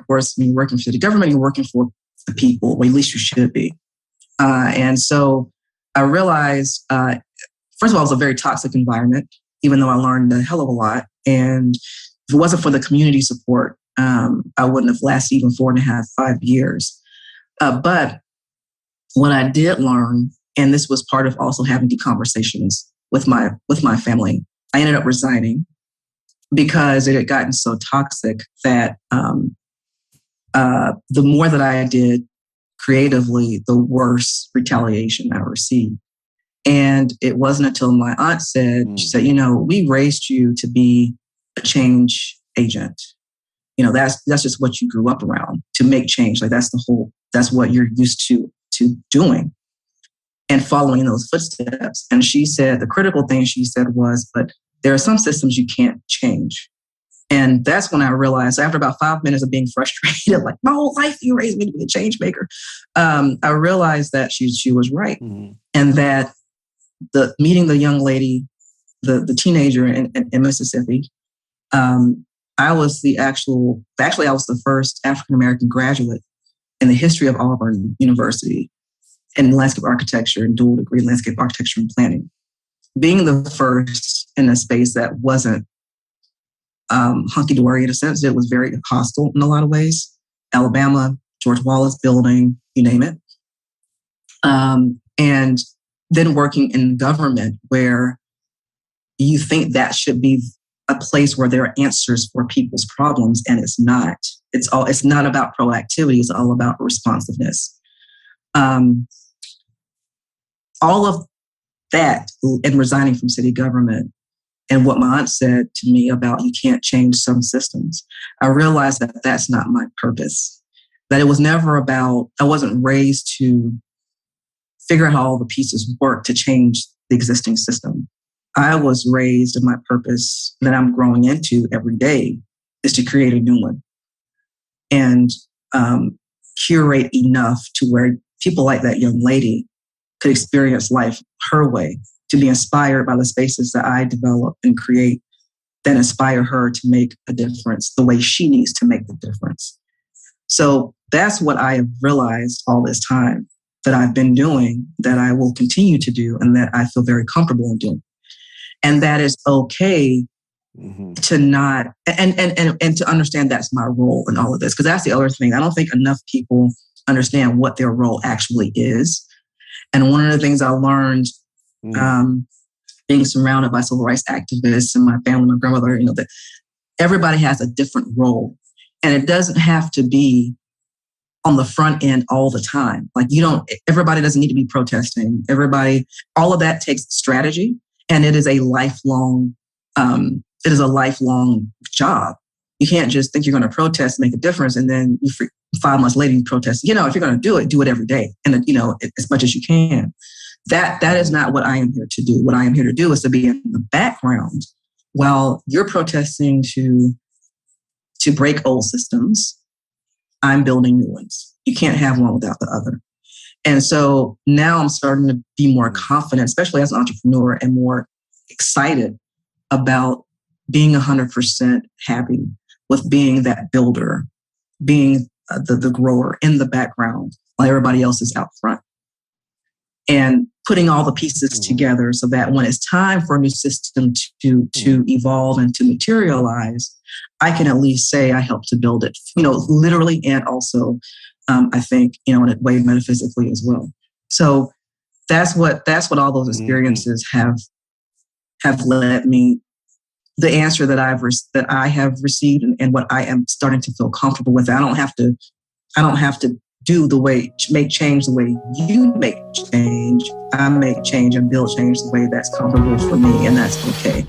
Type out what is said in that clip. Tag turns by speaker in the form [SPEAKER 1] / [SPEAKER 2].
[SPEAKER 1] course, when you're working for city government, you're working for the people, or at least you should be. And so I realized, first of all, it was a very toxic environment, even though I learned a hell of a lot. And if it wasn't for the community support, I wouldn't have lasted even 4.5, 5 years. But what I did learn, and this was part of also having deep conversations with my family, I ended up resigning because it had gotten so toxic that the more that I did creatively, the worse retaliation I received. And it wasn't until my aunt said, she said, we raised you to be a change agent. That's just what you grew up around, to make change. Like that's what you're used to doing and following in those footsteps. And she said, the critical thing she said was, but there are some systems you can't change. And that's when I realized, after about 5 minutes of being frustrated, like my whole life you raised me to be a change maker, I realized that she was right. Mm-hmm. And that meeting the young lady, the teenager in Mississippi, I was I was the first African-American graduate in the history of Auburn University in landscape architecture and dual degree landscape architecture and planning. Being the first in a space that wasn't hunky-dory in a sense, it was very hostile in a lot of ways. Alabama, George Wallace building, you name it. And then working in government where you think that should be a place where there are answers for people's problems, and it's not. It's not about proactivity. It's all about responsiveness. All of that, and resigning from city government, and what my aunt said to me about you can't change some systems, I realized that that's not my purpose. That it was never about, I wasn't raised to figure out how all the pieces work to change the existing system. I was raised in my purpose that I'm growing into every day is to create a new one and curate enough to where people like that young lady could experience life her way, to be inspired by the spaces that I develop and create, that inspire her to make a difference the way she needs to make the difference. So that's what I have realized all this time that I've been doing, that I will continue to do, and that I feel very comfortable in doing. And that is okay to not, and to understand that's my role in all of this. Because that's the other thing. I don't think enough people understand what their role actually is. And one of the things I learned being surrounded by civil rights activists and my family, my grandmother, that everybody has a different role. And it doesn't have to be on the front end all the time. Like everybody doesn't need to be protesting. All of that takes strategy. And it is a lifelong job. You can't just think you're going to protest, make a difference, and then 5 months later you protest. If you're going to do it every day, and as much as you can. That is not what I am here to do. What I am here to do is to be in the background while you're protesting to break old systems. I'm building new ones. You can't have one without the other. And so now I'm starting to be more confident, especially as an entrepreneur, and more excited about being 100% happy with being that builder, being the grower in the background while everybody else is out front. And putting all the pieces together so that when it's time for a new system to evolve and to materialize, I can at least say I helped to build it, literally, and also, I think, in a way metaphysically as well. So that's what all those experiences have led me. The answer that I have received and what I am starting to feel comfortable with. I don't have to make change the way you make change. I make change and build change the way that's comfortable for me, and that's okay.